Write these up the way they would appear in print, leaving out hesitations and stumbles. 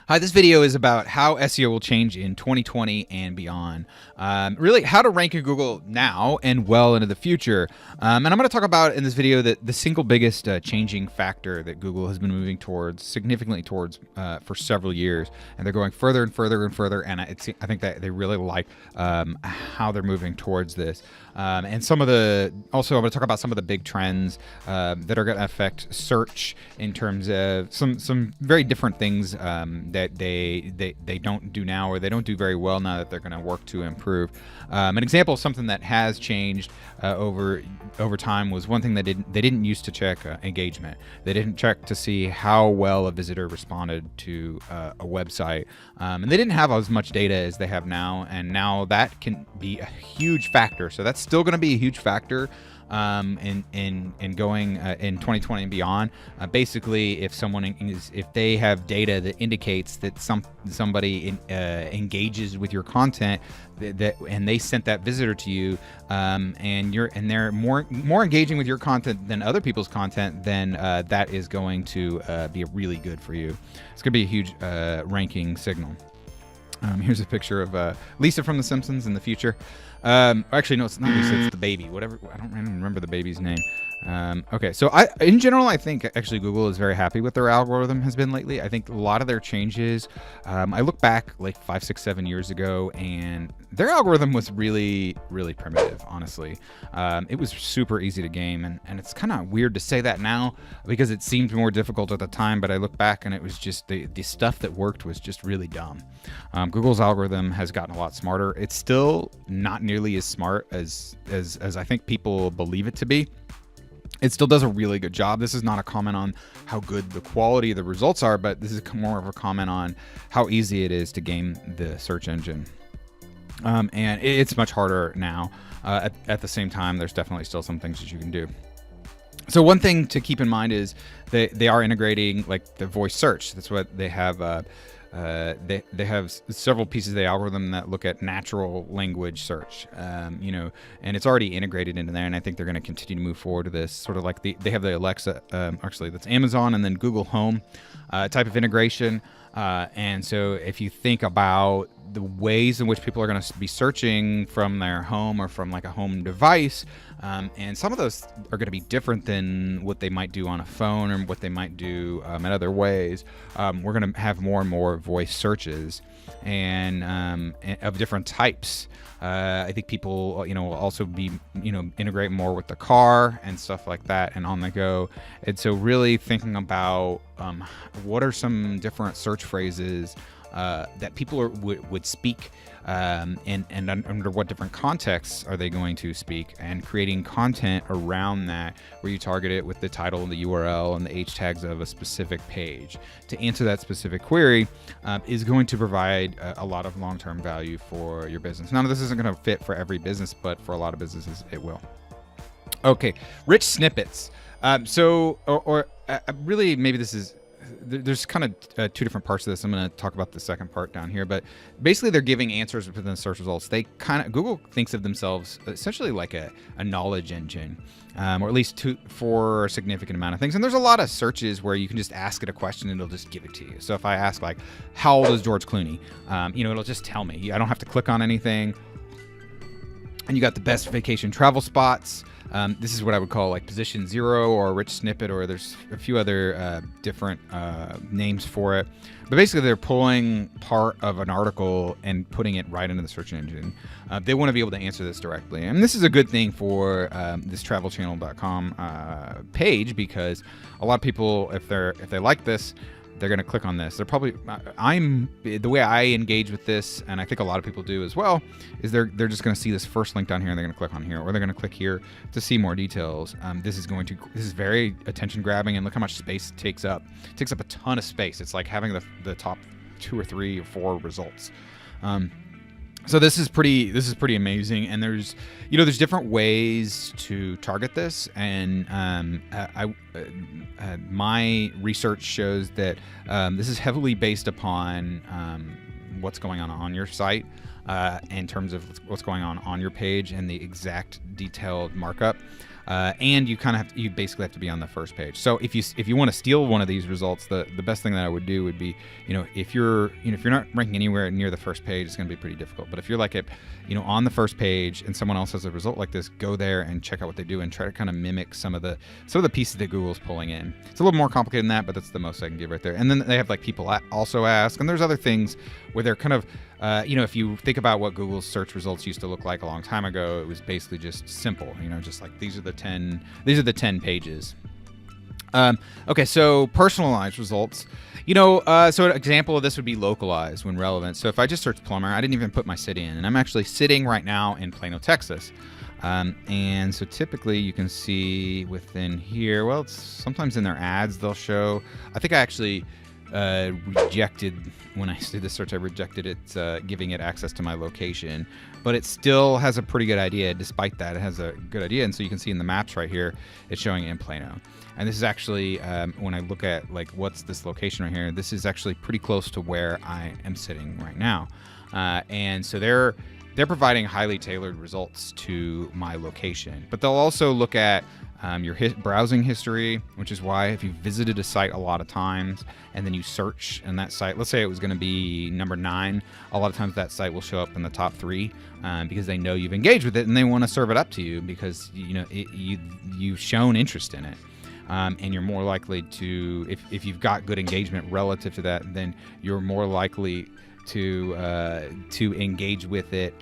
Hi, this video is about how SEO will change in 2020 and beyond. Really, how to rank in Google now and well into the future. And I'm going to talk about in this video that the single biggest changing factor that Google has been moving towards, significantly towards, for several years, and they're going further and further and further. And I think that they really like how they're moving towards this. And some of the, also I'm going to talk about some of the big trends that are going to affect search in terms of some very different things that they don't do now, or they don't do very well now, that they're going to work to improve. An example of something that has changed over time was one thing that they didn't used to check engagement. They didn't check to see how well a visitor responded to a website, and they didn't have as much data as they have now. And now that can be a huge factor. So that's still going to be a huge factor in going in 2020 and beyond. Basically, if they have data that indicates that somebody engages with your content, and they sent that visitor to you, and they're more engaging with your content than other people's content, then that is going to be really good for you. It's going to be a huge ranking signal. Here's a picture of Lisa from The Simpsons in the future. Actually, no, it's not Lisa. It's the baby. Whatever. I don't remember the baby's name. Okay, so in general, I think actually Google is very happy with their algorithm has been lately. I think a lot of their changes. I look back like 5, 6, 7 years ago, and their algorithm was really, really primitive. Honestly, it was super easy to game, and it's kind of weird to say that now because it seemed more difficult at the time. But I look back, and it was just the stuff that worked was just really dumb. Google's algorithm has gotten a lot smarter. It's still not nearly as smart as I think people believe it to be. It still does a really good job. This is not a comment on how good the quality of the results are, but this is more of a comment on how easy it is to game the search engine. And it's much harder now. At the same time, there's definitely still some things that you can do. So one thing to keep in mind is they are integrating like the voice search. That's what they have. They have several pieces of the algorithm that look at natural language search, and it's already integrated into there. And I think they're going to continue to move forward to this sort of like they have the Alexa, actually that's Amazon, and then Google Home type of integration. And so if you think about the ways in which people are going to be searching from their home or from like a home device, and some of those are going to be different than what they might do on a phone or what they might do in other ways. We're going to have more and more voice searches and of different types. I think people, will also be, integrate more with the car and stuff like that and on the go. And so really thinking about what are some different search phrases that people would speak, and under what different contexts are they going to speak, and creating content around that where you target it with the title and the URL and the H tags of a specific page to answer that specific query is going to provide a lot of long-term value for your business. Now, this isn't going to fit for every business, but for a lot of businesses, it will. Okay, rich snippets. Really, maybe this is, there's kind of two different parts of this. I'm going to talk about the second part down here, but basically they're giving answers within the search results. Google thinks of themselves essentially like a knowledge engine, or at least for a significant amount of things. And there's a lot of searches where you can just ask it a question and it'll just give it to you. So if I ask like, how old is George Clooney? It'll just tell me. I don't have to click on anything. And you got the best vacation travel spots. This is what I would call like position 0 or a rich snippet, or there's a few other different names for it. But basically they're pulling part of an article and putting it right into the search engine. They want to be able to answer this directly. And this is a good thing for this travelchannel.com page, because a lot of people, if they like this, they're going to click on this. They're probably, the way I engage with this, and I think a lot of people do as well, is they're just going to see this first link down here and they're going to click on here, or they're going to click here to see more details. This is very attention grabbing, and look how much space it takes up. It takes up a ton of space. It's like having the top 2 or 3 or 4 results. So this is pretty amazing, and there's different ways to target this, and my research shows that this is heavily based upon what's going on your site, in terms of what's going on your page and the exact detailed markup. and you basically have to be on the first page. So if you want to steal one of these results, the best thing that I would do would be, if you're not ranking anywhere near the first page, it's going to be pretty difficult. But if you're like on the first page and someone else has a result like this, go there and check out what they do and try to kind of mimic some of the pieces that Google's pulling in. It's a little more complicated than that, but that's the most I can give right there. And then they have like people also ask, and there's other things where they're kind of, if you think about what Google's search results used to look like a long time ago, it was basically just simple, just like these are the 10 pages. Okay, so personalized results. So an example of this would be localized when relevant. So if I just search plumber, I didn't even put my city in, and I'm actually sitting right now in Plano, Texas. And so typically you can see within here, well, it's sometimes in their ads they'll show, I think I actually rejected, when I did the search, I rejected it, giving it access to my location, but it still has a pretty good idea. Despite that, it has a good idea. And so you can see in the maps right here, it's showing it in Plano. And this is actually, when I look at like, what's this location right here, this is actually pretty close to where I am sitting right now. And so they're providing highly tailored results to my location, but they'll also look at your browsing history, which is why if you visited a site a lot of times and then you search in that site, let's say it was going to be number 9, a lot of times that site will show up in the top 3 because they know you've engaged with it and they want to serve it up to you because you've shown interest in it. And you're more likely to, if you've got good engagement relative to that, then you're more likely to engage with it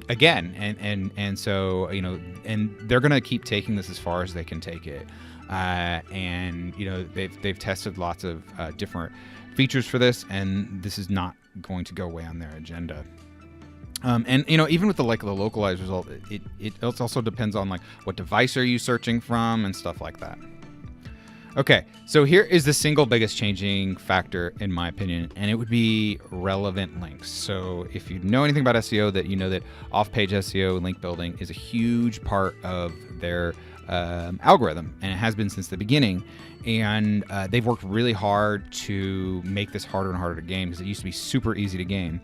again, and so and they're gonna keep taking this as far as they can take it, and they've tested lots of different features for this, and this is not going to go away on their agenda. And even with the localized result, it also depends on like what device are you searching from and stuff like that. Okay, so here is the single biggest changing factor in my opinion, and it would be relevant links. So if you know anything about SEO, that you know that off-page SEO link building is a huge part of their algorithm, and it has been since the beginning. And they've worked really hard to make this harder and harder to game because it used to be super easy to game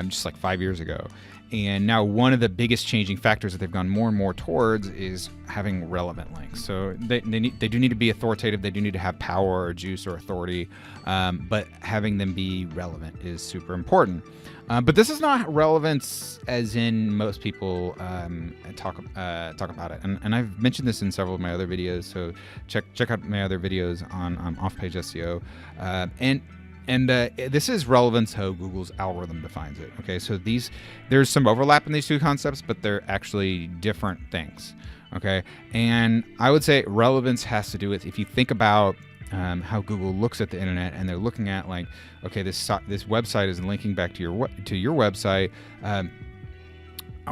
just like 5 years ago. And now one of the biggest changing factors that they've gone more and more towards is having relevant links. So they do need to be authoritative. They do need to have power or juice or authority, but having them be relevant is super important. But this is not relevance as in most people talk about it. And I've mentioned this in several of my other videos. So check out my other videos on off-page SEO. And this is relevance how Google's algorithm defines it. Okay, so there's some overlap in these two concepts, but they're actually different things. Okay, and I would say relevance has to do with, if you think about how Google looks at the internet, and they're looking at like, okay, this website is linking back to your website.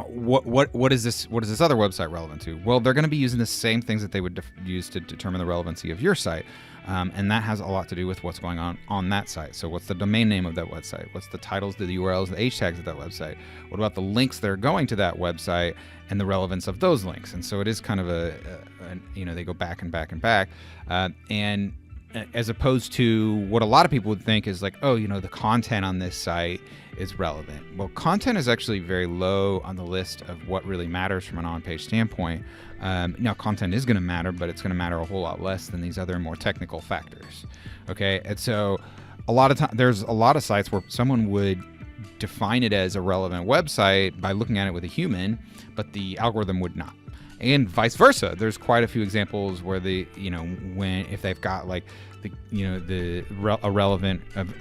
What is this other website relevant to? Well, they're going to be using the same things that they would use to determine the relevancy of your site. And that has a lot to do with what's going on that site. So what's the domain name of that website? What's the titles, the URLs, the H tags of that website? What about the links that are going to that website and the relevance of those links? And so it is kind of they go back and back and back. And as opposed to what a lot of people would think is like, oh, the content on this site is relevant. Well, content is actually very low on the list of what really matters from an on-page standpoint. Now, content is going to matter, but it's going to matter a whole lot less than these other more technical factors. Okay, and so a lot of there's a lot of sites where someone would define it as a relevant website by looking at it with a human, but the algorithm would not. And vice versa. There's quite a few examples where if they've got like a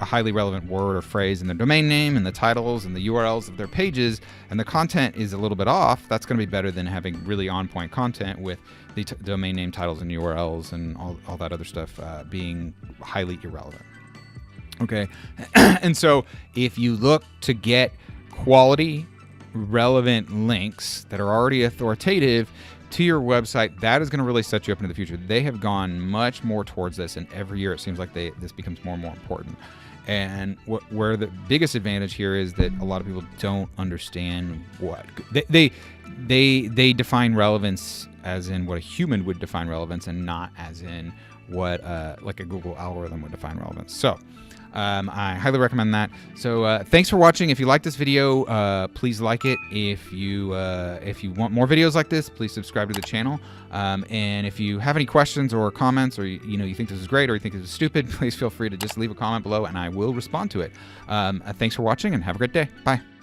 highly relevant word or phrase in the domain name and the titles and the URLs of their pages, and the content is a little bit off, that's going to be better than having really on-point content with the domain name, titles, and URLs and all that other stuff being highly irrelevant. Okay, and so if you look to get quality relevant links that are already authoritative to your website, that is going to really set you up into the future. They have gone much more towards this, and every year it seems like this becomes more and more important. And where the biggest advantage here is that a lot of people don't understand what they define relevance as in what a human would define relevance, and not as in what like a Google algorithm would define relevance. So I highly recommend that. So thanks for watching. If you like this video, please like it. If you want more videos like this, please subscribe to the channel. And if you have any questions or comments, or you think this is great or you think this is stupid, please feel free to just leave a comment below and I will respond to it. Thanks for watching and have a great day. Bye.